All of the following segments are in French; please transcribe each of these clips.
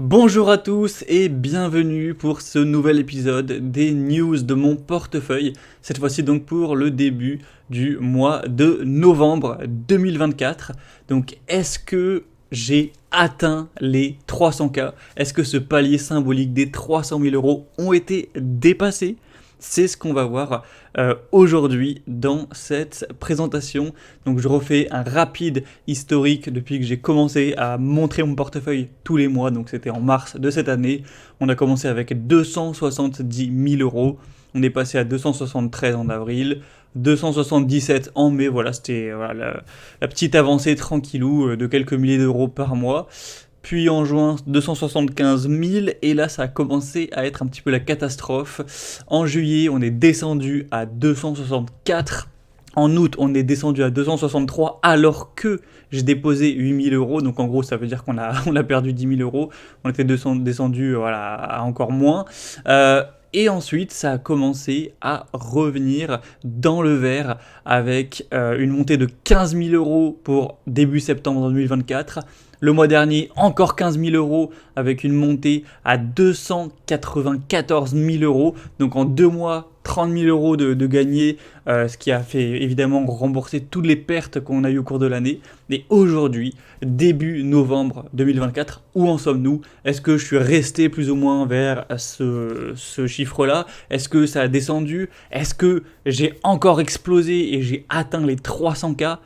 Bonjour à tous et bienvenue pour ce nouvel épisode des news de mon portefeuille. Cette fois-ci donc pour le début du mois de novembre 2024. Donc est-ce que j'ai atteint les 300K? Est-ce que ce palier symbolique des 300 000 euros ont été dépassés? C'est ce qu'on va voir aujourd'hui dans cette présentation. Donc je refais un rapide historique depuis que j'ai commencé à montrer mon portefeuille tous les mois. Donc c'était en mars de cette année. On a commencé avec 270 000 euros. On est passé à 273 en avril, 277 en mai. Voilà, c'était la petite avancée tranquillou de quelques milliers d'euros par mois. Puis en juin, 275 000, et là ça a commencé à être un petit peu la catastrophe. En juillet, on est descendu à 264. En août, on est descendu à 263, alors que j'ai déposé 8 000 euros. Donc en gros, ça veut dire qu'on a perdu 10 000 euros. On était descendu à encore moins. Et ensuite, ça a commencé à revenir dans le vert avec une montée de 15 000 euros pour début septembre 2024. Le mois dernier, encore 15 000 euros avec une montée à 294 000 euros. Donc en 2 mois, 30 000 euros de gagné, ce qui a fait évidemment rembourser toutes les pertes qu'on a eues au cours de l'année. Et aujourd'hui, début novembre 2024, où en sommes-nous? Est-ce que je suis resté plus ou moins vers ce chiffre-là? Est-ce que ça a descendu? Est-ce que j'ai encore explosé et j'ai atteint les 300K?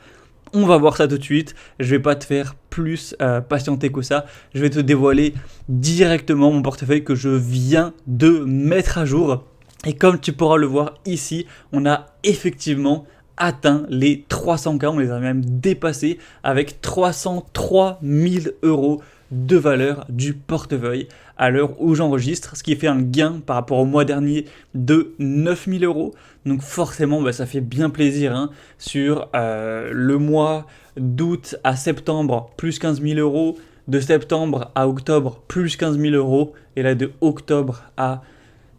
On va voir ça tout de suite. Je vais pas te faire plus patienter que ça. Je vais te dévoiler directement mon portefeuille que je viens de mettre à jour. Et comme tu pourras le voir ici, on a effectivement atteint les 300K. On les a même dépassés avec 303 000 euros de valeur du portefeuille à l'heure où j'enregistre, ce qui fait un gain par rapport au mois dernier de 9 000 euros. Donc forcément, ça fait bien plaisir sur le mois d'août à septembre, plus 15 000 euros. De septembre à octobre, plus 15 000 euros. Et là, de octobre à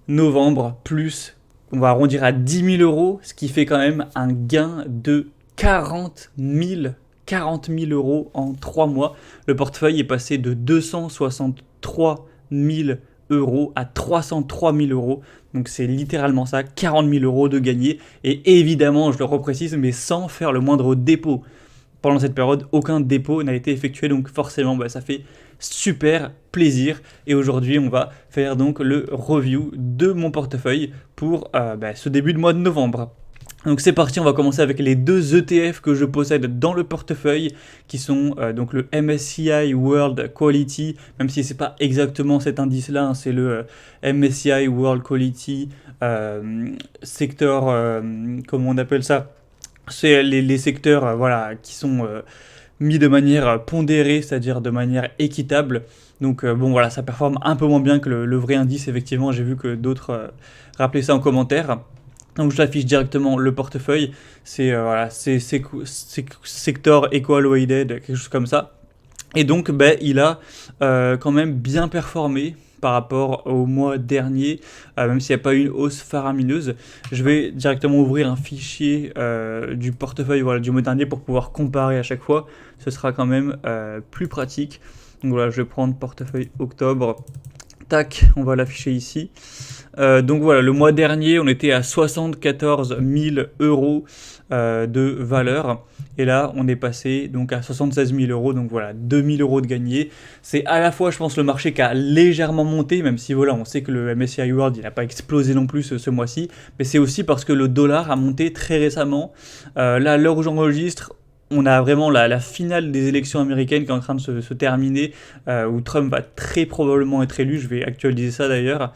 novembre, plus, on va arrondir à 10 000 euros, ce qui fait quand même un gain de 40 000 euros en 3 mois. Le portefeuille est passé de 263 000 euros à 303 000 euros. Donc c'est littéralement ça, 40 000 euros de gagné. Et évidemment, je le reprécise, mais sans faire le moindre dépôt. Pendant cette période, aucun dépôt n'a été effectué. Donc forcément, ça fait super plaisir. Et aujourd'hui, on va faire donc le review de mon portefeuille pour ce début de mois de novembre. Donc c'est parti, on va commencer avec les deux ETF que je possède dans le portefeuille, qui sont donc le MSCI World Quality, même si c'est pas exactement cet indice-là, c'est le MSCI World Quality secteur, comment on appelle ça? C'est les secteurs qui sont mis de manière pondérée, c'est-à-dire de manière équitable. Donc ça performe un peu moins bien que le vrai indice, effectivement, j'ai vu que d'autres rappelaient ça en commentaire. Donc je l'affiche directement le portefeuille, c'est sector equal-weighted, quelque chose comme ça. Et donc il a quand même bien performé par rapport au mois dernier, même s'il n'y a pas eu une hausse faramineuse. Je vais directement ouvrir un fichier du portefeuille du mois dernier pour pouvoir comparer à chaque fois. Ce sera quand même plus pratique. Donc voilà, je vais prendre portefeuille octobre. Tac, on va l'afficher ici. Donc voilà, le mois dernier, on était à 74 000 euros de valeur. Et là, on est passé donc à 76 000 euros. Donc voilà, 2 000 euros de gagné. C'est à la fois, je pense, le marché qui a légèrement monté, même si on sait que le MSCI World, il n'a pas explosé non plus ce mois-ci. Mais c'est aussi parce que le dollar a monté très récemment. Là, à l'heure où j'enregistre, on a vraiment la finale des élections américaines qui est en train de se terminer, où Trump va très probablement être élu. Je vais actualiser ça d'ailleurs.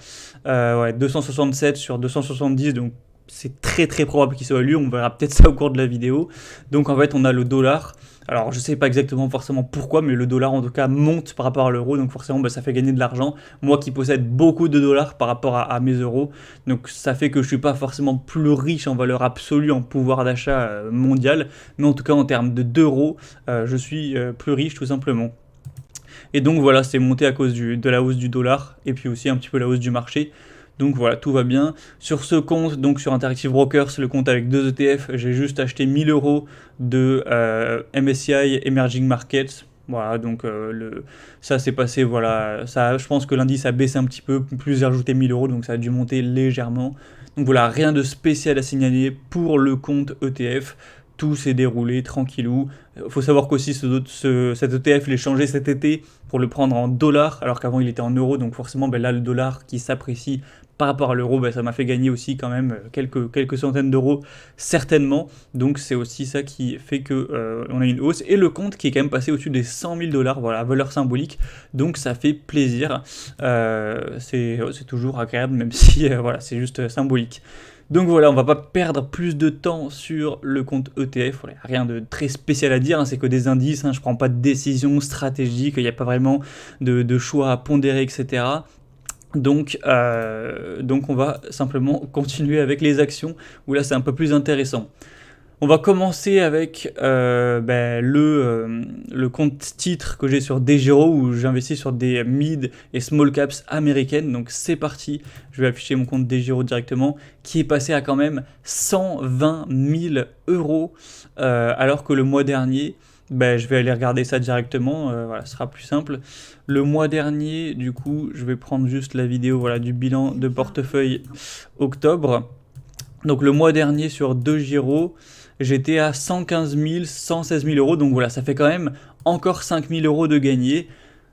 267 sur 270, donc c'est très très probable qu'il soit élu. On verra peut-être ça au cours de la vidéo. Donc en fait, on a le dollar. Alors je sais pas exactement forcément pourquoi, mais le dollar en tout cas monte par rapport à l'euro, donc forcément ça fait gagner de l'argent. Moi qui possède beaucoup de dollars par rapport à mes euros, donc ça fait que je suis pas forcément plus riche en valeur absolue, en pouvoir d'achat mondial, mais en tout cas en termes d'euros, je suis plus riche tout simplement. Et donc voilà, c'est monté à cause de la hausse du dollar, et puis aussi un petit peu la hausse du marché. Donc voilà, tout va bien. Sur ce compte, donc sur Interactive Brokers, le compte avec 2 ETF, j'ai juste acheté 1000 euros de MSCI Emerging Markets. Voilà, donc ça s'est passé, voilà, ça, je pense que l'indice a baissé un petit peu, plus j'ai rajouté 1000 euros, donc ça a dû monter légèrement. Donc voilà, rien de spécial à signaler pour le compte ETF. Tout s'est déroulé tranquillou. Il faut savoir qu'aussi cet ETF, il est changé cet été pour le prendre en dollars, alors qu'avant il était en euros, donc forcément là le dollar qui s'apprécie par rapport à l'euro, ça m'a fait gagner aussi quand même quelques centaines d'euros certainement. Donc c'est aussi ça qui fait que on a une hausse. Et le compte qui est quand même passé au-dessus des 100 000 dollars, voilà, valeur symbolique. Donc ça fait plaisir. C'est toujours agréable, même si voilà, c'est juste symbolique. Donc voilà, on va pas perdre plus de temps sur le compte ETF, voilà, rien de très spécial à dire, c'est que des indices, je prends pas de décision stratégique, il n'y a pas vraiment de choix à pondérer, etc. Donc on va simplement continuer avec les actions, où là c'est un peu plus intéressant. On va commencer avec le compte titre que j'ai sur DEGIRO où j'investis sur des mid et small caps américaines. Donc c'est parti, je vais afficher mon compte DEGIRO directement qui est passé à quand même 120 000 euros alors que le mois dernier, je vais aller regarder ça directement, voilà, ce sera plus simple. Le mois dernier, du coup, je vais prendre juste la vidéo voilà, du bilan de portefeuille octobre. Donc le mois dernier sur DEGIRO, j'étais à 115 000, 116 000 euros. Donc voilà, ça fait quand même encore 5 000 euros de gagné.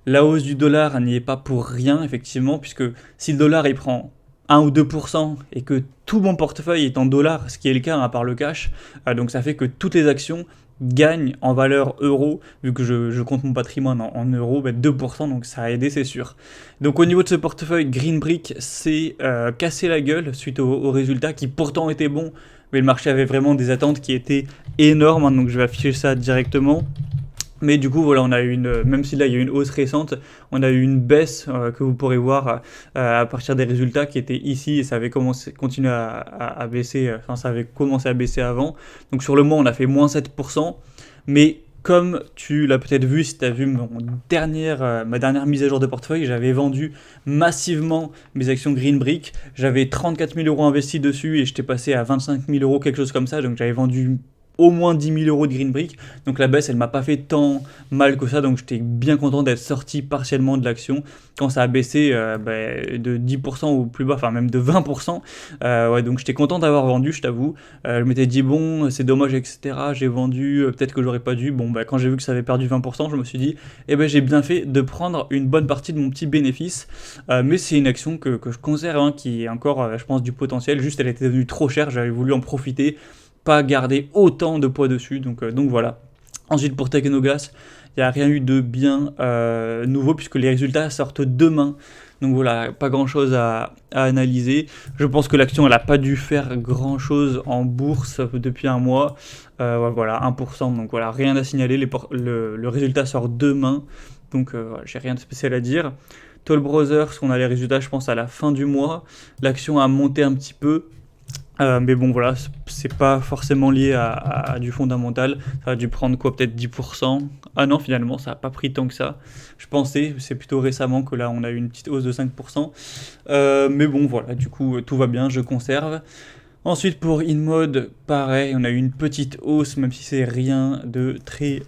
La hausse du dollar n'y est pas pour rien, effectivement, puisque si le dollar il prend 1 ou 2% et que tout mon portefeuille est en dollars, ce qui est le cas à part le cash, donc ça fait que toutes les actions gagnent en valeur euro, vu que je compte mon patrimoine en euros, 2%, donc ça a aidé, c'est sûr. Donc au niveau de ce portefeuille, Green Brick s'est cassé la gueule suite aux résultats qui pourtant étaient bons, mais le marché avait vraiment des attentes qui étaient énormes, donc je vais afficher ça directement. Mais du coup, voilà, on a eu même si là il y a eu une hausse récente, on a eu une baisse que vous pourrez voir à partir des résultats qui étaient ici et ça avait continué à baisser, ça avait commencé à baisser avant. Donc sur le mois, on a fait moins 7%, mais comme tu l'as peut-être vu, si tu as vu ma dernière mise à jour de portefeuille, j'avais vendu massivement mes actions Green Brick. J'avais 34 000 euros investis dessus et j'étais passé à 25 000 euros, quelque chose comme ça. Donc j'avais vendu au moins 10 000 euros de Green Brick. Donc la baisse, elle m'a pas fait tant mal que ça. Donc j'étais bien content d'être sorti partiellement de l'action. Quand ça a baissé de 10% ou plus bas, enfin même de 20%. Donc j'étais content d'avoir vendu, je t'avoue. Je m'étais dit, bon, c'est dommage, etc. J'ai vendu, peut-être que j'aurais pas dû. Bon, quand j'ai vu que ça avait perdu 20%, je me suis dit, j'ai bien fait de prendre une bonne partie de mon petit bénéfice. Mais c'est une action que je conserve, qui est encore, je pense, du potentiel. Juste, elle était devenue trop chère. J'avais voulu en profiter. Pas garder autant de poids dessus, donc voilà. Ensuite pour Technogas, il n'y a rien eu de bien nouveau puisque les résultats sortent demain, donc voilà, pas grand chose à analyser. Je pense que l'action elle n'a pas dû faire grand chose en bourse depuis un mois, voilà 1%, donc voilà, rien à signaler, le résultat sort demain, donc j'ai rien de spécial à dire. Toll Brothers, on a les résultats je pense à la fin du mois, l'action a monté un petit peu. Mais bon voilà, c'est pas forcément lié à du fondamental, ça a dû prendre quoi, peut-être 10%. Ah non, finalement ça a pas pris tant que ça, je pensais, c'est plutôt récemment que là on a eu une petite hausse de 5%. Mais bon voilà, du coup tout va bien, je conserve. Ensuite pour InMode, pareil, on a eu une petite hausse, même si c'est rien de très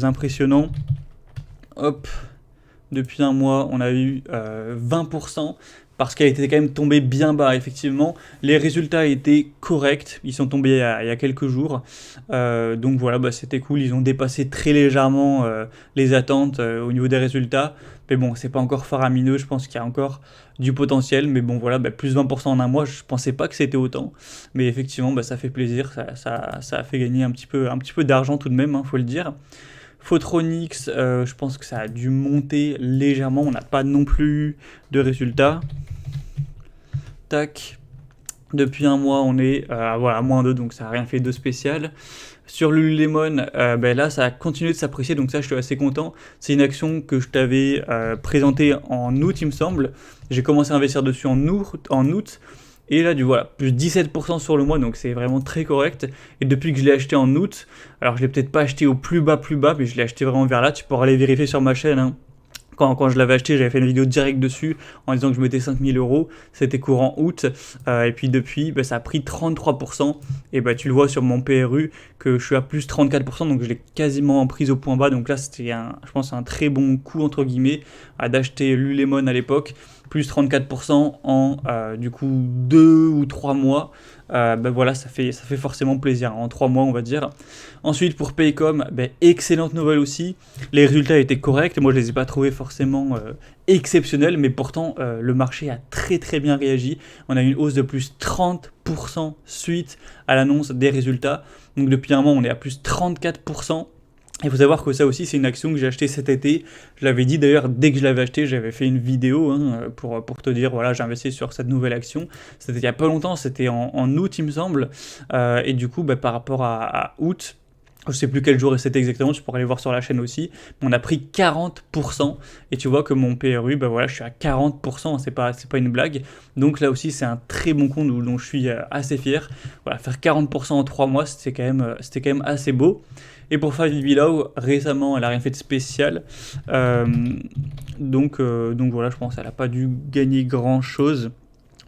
impressionnant. Hop, depuis un mois on a eu 20%. Parce qu'elle était quand même tombée bien bas, effectivement. Les résultats étaient corrects, ils sont tombés il y a quelques jours. Donc voilà, c'était cool, ils ont dépassé très légèrement les attentes au niveau des résultats. Mais bon, c'est pas encore faramineux, je pense qu'il y a encore du potentiel. Mais bon voilà, plus 20% en un mois, je pensais pas que c'était autant. Mais effectivement, ça fait plaisir, ça a fait gagner un petit peu d'argent tout de même, faut le dire. Photronics, je pense que ça a dû monter légèrement, on n'a pas non plus eu de résultats. Tac, depuis un mois on est à moins 2, donc ça n'a rien fait de spécial. Sur Lululemon, là ça a continué de s'apprécier, donc ça je suis assez content. C'est une action que je t'avais présentée en août il me semble. J'ai commencé à investir dessus en août. Et là, plus 17% sur le mois, donc c'est vraiment très correct. Et depuis que je l'ai acheté en août, alors je l'ai peut-être pas acheté au plus bas, mais je l'ai acheté vraiment vers là. Tu pourras aller vérifier sur ma chaîne, Quand je l'avais acheté, j'avais fait une vidéo directe dessus en disant que je mettais 5000 euros. C'était courant août. Et puis depuis, ça a pris 33%. Et tu le vois sur mon PRU que je suis à plus 34%. Donc je l'ai quasiment prise au point bas. Donc là, c'était je pense un très bon coup, entre guillemets, d'acheter Lulemon à l'époque. Plus 34% en du coup 2 ou 3 mois. Voilà, ça fait forcément plaisir, en 3 mois on va dire. Ensuite pour Paycom, excellente nouvelle aussi, les résultats étaient corrects, moi je les ai pas trouvés forcément exceptionnels, mais pourtant le marché a très très bien réagi, on a eu une hausse de plus 30% suite à l'annonce des résultats, donc depuis un mois on est à plus 34%. Il faut savoir que ça aussi, c'est une action que j'ai achetée cet été. Je l'avais dit d'ailleurs, dès que je l'avais acheté, j'avais fait une vidéo pour te dire, voilà, j'ai investi sur cette nouvelle action. C'était il n'y a pas longtemps, c'était en août, il me semble. Et du coup, par rapport à août, je sais plus quel jour c'était exactement, tu pourrais aller voir sur la chaîne aussi. On a pris 40%. Et tu vois que mon PRU, voilà, je suis à 40%, c'est pas une blague. Donc là aussi, c'est un très bon compte dont je suis assez fier. Voilà, faire 40% en 3 mois, c'était quand même assez beau. Et pour Five Below, récemment, elle n'a rien fait de spécial. Donc voilà, je pense qu'elle n'a pas dû gagner grand-chose.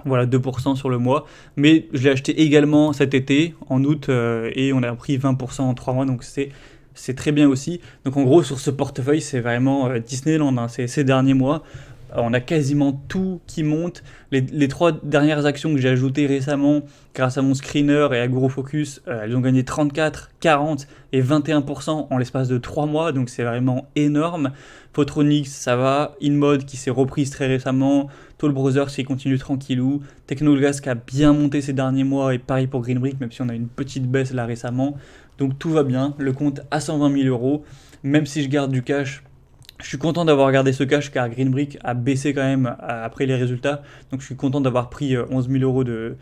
Voilà, 2% sur le mois. Mais je l'ai acheté également cet été, en août, et on a pris 20% en 3 mois. Donc c'est très bien aussi. Donc en gros, sur ce portefeuille, c'est vraiment Disneyland, ces derniers mois. On a quasiment tout qui monte. Les 3 dernières actions que j'ai ajoutées récemment, grâce à mon screener et à GroFocus, elles ont gagné 34, 40 et 21% en l'espace de 3 mois. Donc c'est vraiment énorme. Photronics, ça va. InMode qui s'est reprise très récemment. Toll Brothers qui continue tranquillou. Technogas qui a bien monté ces derniers mois. Et pareil pour Greenbrick, même si on a une petite baisse là récemment. Donc tout va bien. Le compte à 120 000 euros. Même si je garde du cash, je suis content d'avoir gardé ce cash car Greenbrick a baissé quand même après les résultats. Donc je suis content d'avoir pris 11 000 euros de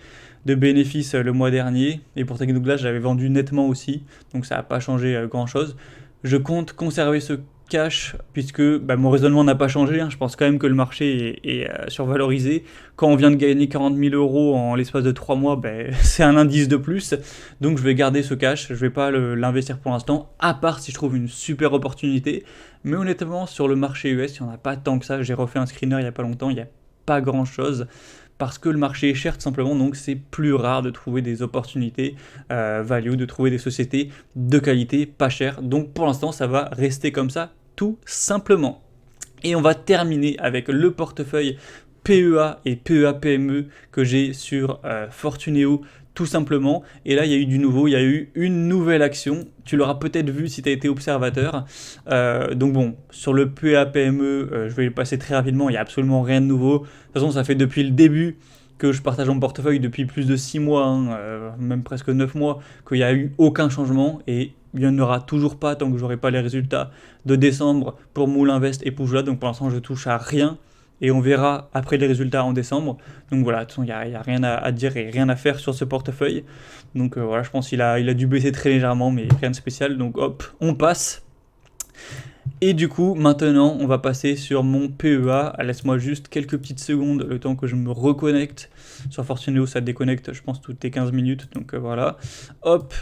bénéfices le mois dernier. Et pour Technoglass, j'avais vendu nettement aussi. Donc ça n'a pas changé grand chose. Je compte conserver ce cash puisque mon raisonnement n'a pas changé. Je pense quand même que le marché est survalorisé. Quand on vient de gagner 40 000 euros en l'espace de 3 mois, c'est un indice de plus. Donc je vais garder ce cash. Je ne vais pas l'investir pour l'instant, à part si je trouve une super opportunité. Mais honnêtement, sur le marché US, il n'y en a pas tant que ça. J'ai refait un screener il n'y a pas longtemps, il n'y a pas grand chose. Parce que le marché est cher tout simplement, donc c'est plus rare de trouver des opportunités value, de trouver des sociétés de qualité pas chères. Donc pour l'instant, ça va rester comme ça, tout simplement. Et on va terminer avec le portefeuille PEA et PEA-PME que j'ai sur Fortuneo, tout simplement. Et là, il y a eu du nouveau, il y a eu une nouvelle action. Tu l'auras peut-être vu si tu as été observateur. Donc bon, sur le PEA-PME, je vais le passer très rapidement, il n'y a absolument rien de nouveau. De toute façon, ça fait depuis le début que je partage mon portefeuille, depuis plus de 6 mois, même presque 9 mois, qu'il n'y a eu aucun changement. Et il n'y en aura toujours pas tant que je n'aurai pas les résultats de décembre pour Moulinvest et Poujla. Donc pour l'instant, je touche à rien. Et on verra après les résultats en décembre. Donc voilà, de toute façon, il n'y a rien à dire et rien à faire sur ce portefeuille. Donc voilà, je pense qu'il a dû baisser très légèrement, mais rien de spécial. Donc hop, on passe. Et du coup, maintenant, on va passer sur mon PEA. Laisse-moi juste quelques petites secondes, le temps que je me reconnecte. Sur Fortuneo, ça déconnecte, je pense, toutes les 15 minutes. Donc voilà, hop.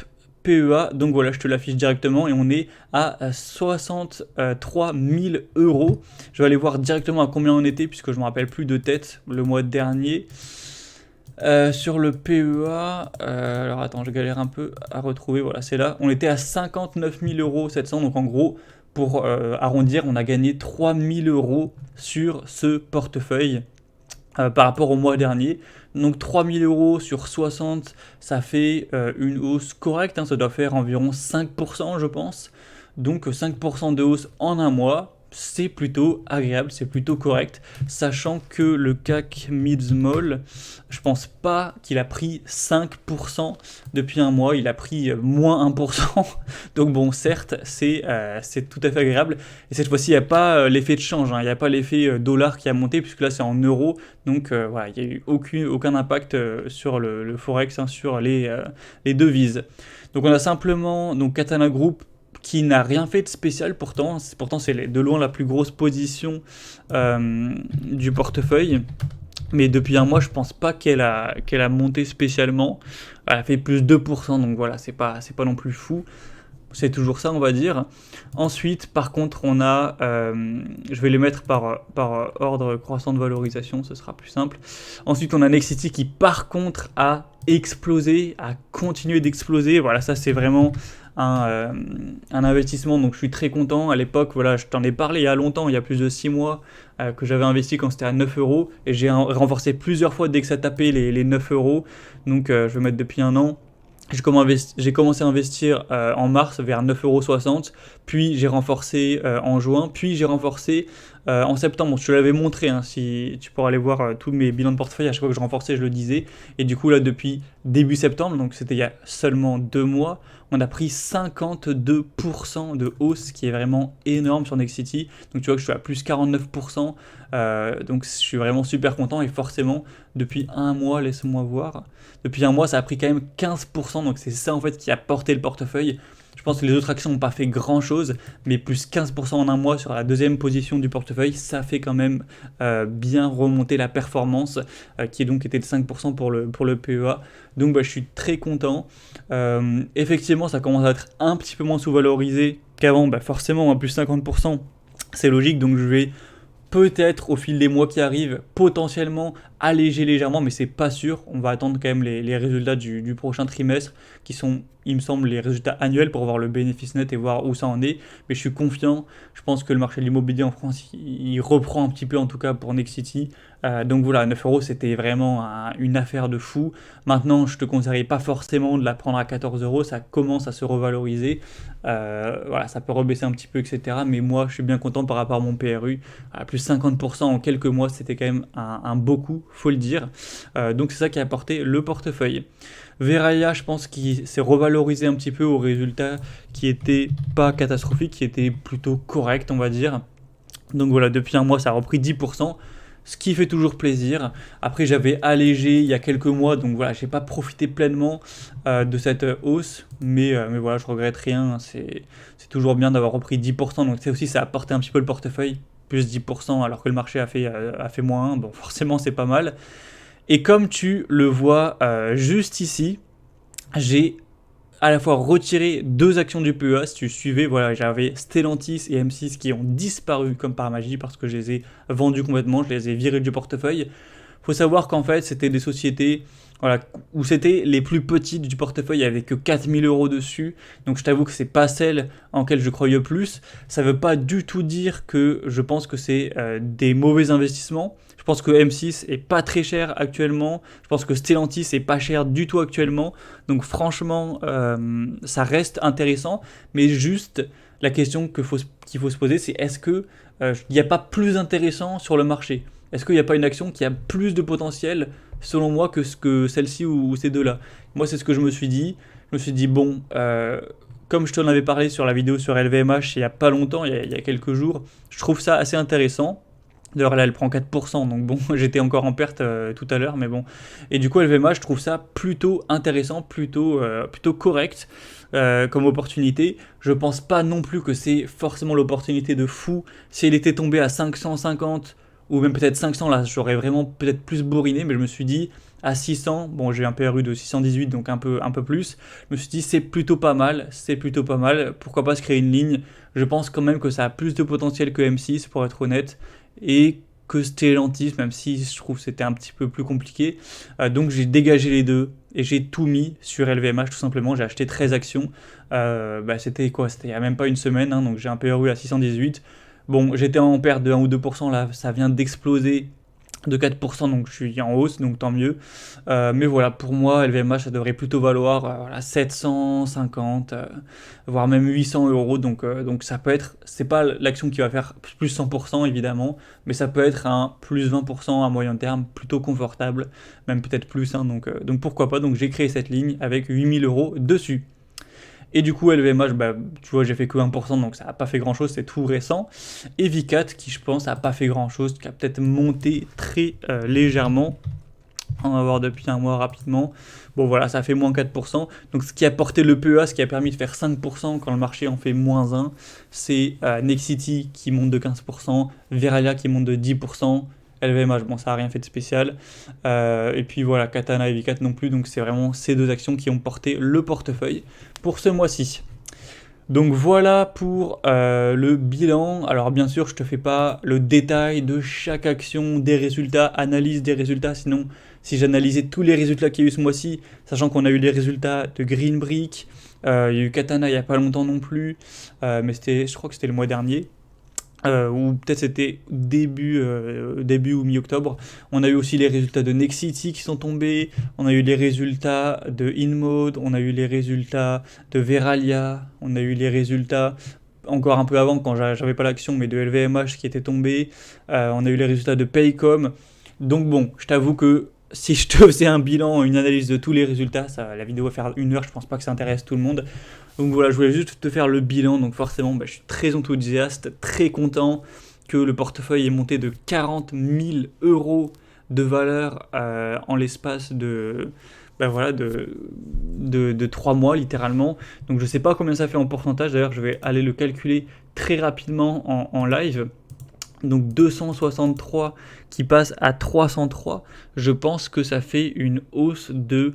PEA, donc voilà, je te l'affiche directement et on est à 63 000 euros. Je vais aller voir directement à combien on était puisque je ne me rappelle plus de tête le mois dernier. Sur le PEA, alors attends, je galère un peu à retrouver, voilà, c'est là. On était à 59 000 euros 700, donc en gros, pour arrondir, on a gagné 3 000 euros sur ce portefeuille. Par rapport au mois dernier. Donc 3 000 euros sur 60, ça fait une hausse correcte, ça doit faire environ 5% je pense. Donc 5% de hausse en un mois, c'est plutôt agréable, c'est plutôt correct, sachant que le CAC Mid Small, je pense pas qu'il a pris 5% depuis un mois, il a pris moins 1%, donc bon, certes, c'est tout à fait agréable, et cette fois-ci, il n'y a pas l'effet de change, il n'y a pas l'effet dollar qui a monté, puisque là, c'est en euros, donc voilà, il n'y a eu aucun impact sur le Forex, sur les devises. Donc on a simplement Katana Group, qui n'a rien fait de spécial pourtant c'est de loin la plus grosse position du portefeuille, mais depuis un mois je pense pas qu'elle a monté spécialement, elle a fait plus 2%, donc voilà, c'est pas non plus fou. c'est toujours ça, on va dire. Ensuite, par contre, on a, je vais les mettre par ordre croissant de valorisation, ce sera plus simple. Ensuite, on a Nexity qui, par contre, a explosé, a continué d'exploser. Voilà, ça c'est vraiment un investissement, donc je suis très content. À l'époque, voilà, je t'en ai parlé il y a longtemps, il y a plus de 6 mois, que j'avais investi quand c'était à 9 euros, et j'ai renforcé plusieurs fois dès que ça tapait les 9 euros. Donc je vais mettre depuis un an. J'ai commencé à investir en mars vers 9,60 €, puis j'ai renforcé en juin, puis j'ai renforcé en septembre. Bon, je te l'avais montré, hein, si tu pourras aller voir tous mes bilans de portefeuille, à chaque fois que je renforçais, je le disais. Et du coup, là, depuis début septembre, donc c'était il y a seulement 2 mois, on a pris 52% de hausse, ce qui est vraiment énorme sur Nexity. Donc tu vois que je suis à plus 49%, donc je suis vraiment super content. Et forcément, depuis un mois, laisse-moi voir, depuis un mois, ça a pris quand même 15%, donc c'est ça en fait qui a porté le portefeuille. Je pense que les autres actions n'ont pas fait grand chose, mais plus 15% en un mois sur la deuxième position du portefeuille, ça fait quand même bien remonter la performance, qui est donc était de 5% pour le PEA. Donc bah, je suis très content. Effectivement, ça commence à être un petit peu moins sous-valorisé qu'avant, bah, forcément, hein, plus 50%, c'est logique, donc je vais peut-être au fil des mois qui arrivent, potentiellement alléger légèrement, mais c'est pas sûr. On va attendre quand même les résultats du prochain trimestre, qui sont, il me semble, les résultats annuels pour voir le bénéfice net et voir où ça en est. Mais je suis confiant. Je pense que le marché de l'immobilier en France, il reprend un petit peu, en tout cas pour Nexity. Donc voilà, 9 euros, c'était vraiment une affaire de fou. Maintenant, je te conseillerais pas forcément de la prendre à 14 euros. Ça commence à se revaloriser. Voilà, ça peut rebaisser un petit peu, etc. Mais moi, je suis bien content par rapport à mon PRU. Plus 50% en quelques mois, c'était quand même un beau coup, faut le dire. Donc c'est ça qui a apporté le portefeuille. Verallia, je pense qu'il s'est revalorisé un petit peu au résultat qui était pas catastrophique, qui était plutôt correct, on va dire. Donc voilà, depuis un mois, ça a repris 10%. Ce qui fait toujours plaisir. Après, j'avais allégé il y a quelques mois, donc voilà, j'ai pas profité pleinement de cette hausse, mais voilà, je regrette rien. C'est toujours bien d'avoir repris 10%, donc c'est aussi, ça a porté un petit peu le portefeuille, plus 10%, alors que le marché a fait moins 1. Bon, forcément, c'est pas mal. Et comme tu le vois juste ici, j'ai à la fois retiré 2 actions du PEA. Si tu suivais, voilà, j'avais Stellantis et M6 qui ont disparu comme par magie parce que je les ai vendus complètement, je les ai virés du portefeuille. Il faut savoir qu'en fait, c'était des sociétés, voilà, où c'était les plus petites du portefeuille, il n'y avait que 4000 € dessus. Donc je t'avoue que c'est pas celle en laquelle je croyais plus. Ça ne veut pas du tout dire que je pense que c'est des mauvais investissements. Je pense que M6 est pas très cher actuellement. Je pense que Stellantis est pas cher du tout actuellement. Donc franchement, ça reste intéressant. Mais juste, la question qu'il faut se poser, c'est est-ce qu'il n'y a pas plus intéressant sur le marché? Est-ce qu'il n'y a pas une action qui a plus de potentiel, selon moi, que celle-ci ou ces deux-là? Moi, c'est ce que je me suis dit. Je me suis dit, bon, comme je t'en avais parlé sur la vidéo sur LVMH il n'y a pas longtemps, il y a quelques jours, je trouve ça assez intéressant. D'ailleurs, là, elle prend 4%, donc bon, j'étais encore en perte tout à l'heure, mais bon. Et du coup, LVMH, je trouve ça plutôt intéressant, plutôt correct comme opportunité. Je pense pas non plus que c'est forcément l'opportunité de fou. Si elle était tombée à 550 ou même peut-être 500, là, j'aurais vraiment peut-être plus bourriné, mais je me suis dit, à 600, bon, j'ai un PRU de 618, donc un peu plus. Je me suis dit, c'est plutôt pas mal. Pourquoi pas se créer une ligne? Je pense quand même que ça a plus de potentiel que M6, pour être honnête, et que Stellantis, même si je trouve que c'était un petit peu plus compliqué. Donc j'ai dégagé les deux et j'ai tout mis sur LVMH tout simplement. J'ai acheté 13 actions. C'était quoi? C'était il n'y a même pas une semaine, hein, donc j'ai un PRU à 618. Bon, j'étais en perte de 1 ou 2%, là ça vient d'exploser de 4%, donc je suis en hausse, donc tant mieux. Mais voilà, pour moi, LVMH, ça devrait plutôt valoir voilà, 750, voire même 800 €. Donc ça peut être, c'est pas l'action qui va faire plus 100% évidemment, mais ça peut être un plus 20% à moyen terme, plutôt confortable, même peut-être plus. Hein, donc pourquoi pas, donc j'ai créé cette ligne avec 8000 € dessus. Et du coup, LVMH, tu vois, j'ai fait que 1%, donc ça n'a pas fait grand-chose, c'est tout récent. Et Vicat, qui je pense n'a pas fait grand-chose, qui a peut-être monté très légèrement. On va voir depuis un mois rapidement. Bon voilà, ça fait moins 4%. Donc ce qui a porté le PEA, ce qui a permis de faire 5% quand le marché en fait moins 1, c'est Nexity qui monte de 15%, Verallia qui monte de 10%, LVMH, bon ça n'a rien fait de spécial. Et puis voilà, Katana et Vicat non plus. Donc c'est vraiment ces deux actions qui ont porté le portefeuille pour ce mois-ci. Donc voilà pour le bilan. Alors bien sûr, je te fais pas le détail de chaque action, des résultats, analyse des résultats. Sinon, si j'analysais tous les résultats qu'il y a eu ce mois-ci, sachant qu'on a eu les résultats de Green Brick, il y a eu Katana il y a pas longtemps non plus, mais je crois que c'était le mois dernier. Ou peut-être c'était début ou mi-octobre. On a eu aussi les résultats de Nexity qui sont tombés, on a eu les résultats de InMode, on a eu les résultats de Veralia, on a eu les résultats encore un peu avant quand j'avais pas l'action, mais de LVMH qui était tombé, on a eu les résultats de Paycom. Donc bon, je t'avoue que si je te faisais un bilan, une analyse de tous les résultats, la vidéo va faire 1 heure, je pense pas que ça intéresse tout le monde. Donc voilà, je voulais juste te faire le bilan, donc forcément je suis très enthousiaste, très content que le portefeuille est monté de 40 000 euros de valeur en l'espace de, de 3 mois littéralement. Donc je sais pas combien ça fait en pourcentage, d'ailleurs je vais aller le calculer très rapidement en live. Donc 263 qui passe à 303, je pense que ça fait une hausse de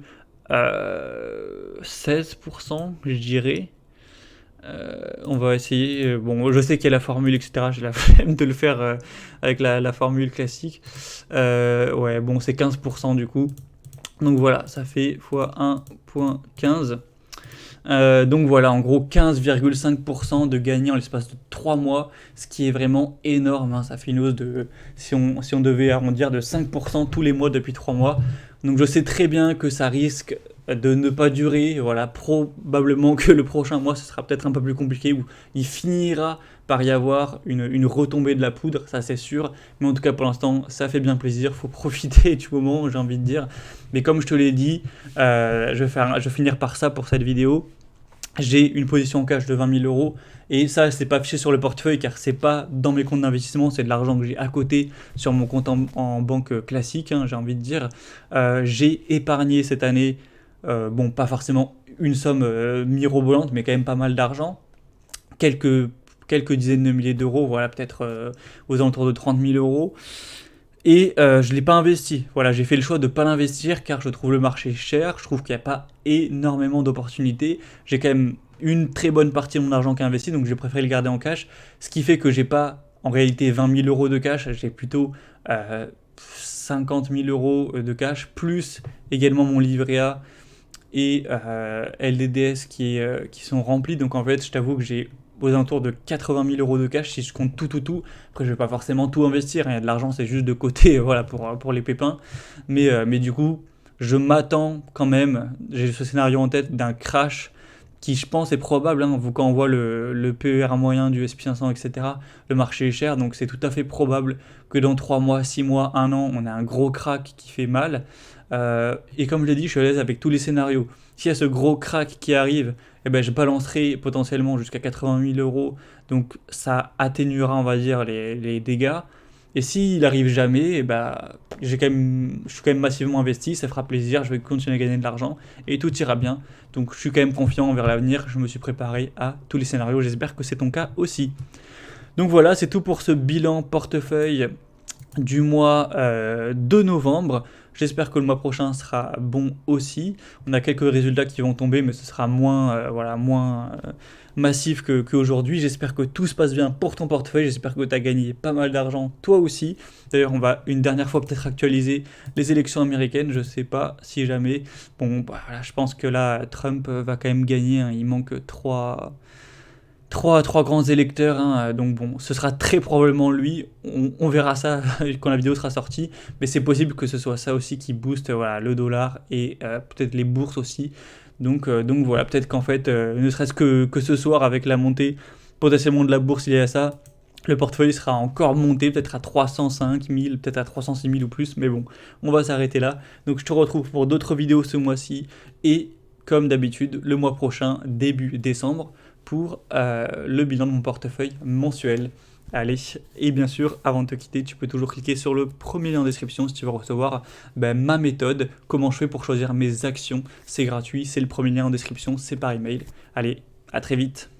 16%, je dirais. On va essayer. Bon, je sais qu'il y a la formule, etc. J'ai la flemme de le faire avec la formule classique. Ouais, bon, c'est 15% du coup. Donc voilà, ça fait x 1.15. Donc voilà, en gros 15,5% de gagné en l'espace de 3 mois, ce qui est vraiment énorme, hein. Ça fait une hausse de, si on devait arrondir, de 5% tous les mois depuis 3 mois. Donc je sais très bien que ça risque de ne pas durer, voilà, probablement que le prochain mois ce sera peut-être un peu plus compliqué, où il finira par y avoir une retombée de la poudre, ça c'est sûr, mais en tout cas pour l'instant ça fait bien plaisir, faut profiter du moment, j'ai envie de dire. Mais comme je te l'ai dit, je vais finir par ça pour cette vidéo. J'ai une position en cash de 20 000 euros et ça c'est pas affiché sur le portefeuille car c'est pas dans mes comptes d'investissement, c'est de l'argent que j'ai à côté sur mon compte en banque classique, hein, j'ai envie de dire. J'ai épargné cette année, bon pas forcément une somme mirobolante mais quand même pas mal d'argent, quelques dizaines de milliers d'euros, voilà, peut-être aux alentours de 30 000 euros. Et je ne l'ai pas investi. Voilà, j'ai fait le choix de ne pas l'investir car je trouve le marché cher, je trouve qu'il n'y a pas énormément d'opportunités. J'ai quand même une très bonne partie de mon argent qui est investi, donc j'ai préféré le garder en cash. Ce qui fait que j'ai pas en réalité 20 000 euros de cash, j'ai plutôt 50 000 euros de cash, plus également mon livret A et LDDS qui sont remplis. Donc en fait, je t'avoue que j'ai aux alentours de 80 000 euros de cash si je compte tout. Après, je vais pas forcément tout investir, hein. Il y a de l'argent, c'est juste de côté, voilà, pour les pépins. Mais du coup, je m'attends quand même, j'ai ce scénario en tête d'un crash qui, je pense, est probable, hein, quand on voit le PER moyen du SP500, etc. Le marché est cher, donc c'est tout à fait probable que dans 3 mois, 6 mois, 1 an, on a un gros crack qui fait mal. Et comme je l'ai dit, je suis à l'aise avec tous les scénarios. S'il y a ce gros crack qui arrive, eh ben, je balancerai potentiellement jusqu'à 80 000 euros, donc ça atténuera, on va dire, les dégâts. Et s'il arrive jamais, eh ben, je suis quand même massivement investi, ça fera plaisir, je vais continuer à gagner de l'argent et tout ira bien. Donc je suis quand même confiant envers l'avenir, je me suis préparé à tous les scénarios, j'espère que c'est ton cas aussi. Donc voilà, c'est tout pour ce bilan portefeuille du mois de novembre. J'espère que le mois prochain sera bon aussi. On a quelques résultats qui vont tomber, mais ce sera moins massif qu'aujourd'hui. J'espère que tout se passe bien pour ton portefeuille. J'espère que tu as gagné pas mal d'argent, toi aussi. D'ailleurs, on va une dernière fois peut-être actualiser les élections américaines. Je sais pas si jamais. Bon, voilà, je pense que là, Trump va quand même gagner, hein. Il manque trois grands électeurs, hein, donc bon, ce sera très probablement lui, on verra ça quand la vidéo sera sortie, mais c'est possible que ce soit ça aussi qui booste, voilà, le dollar et peut-être les bourses aussi, donc voilà, peut-être qu'en fait, ne serait-ce que ce soir avec la montée potentiellement de la bourse liée à ça, le portefeuille sera encore monté, peut-être à 305 000, peut-être à 306 000 ou plus, mais bon, on va s'arrêter là, donc je te retrouve pour d'autres vidéos ce mois-ci, et comme d'habitude, le mois prochain, début décembre, pour le bilan de mon portefeuille mensuel. Allez, et bien sûr, avant de te quitter, tu peux toujours cliquer sur le premier lien en description si tu veux recevoir ma méthode, comment je fais pour choisir mes actions. C'est gratuit, c'est le premier lien en description, c'est par email. Allez, à très vite.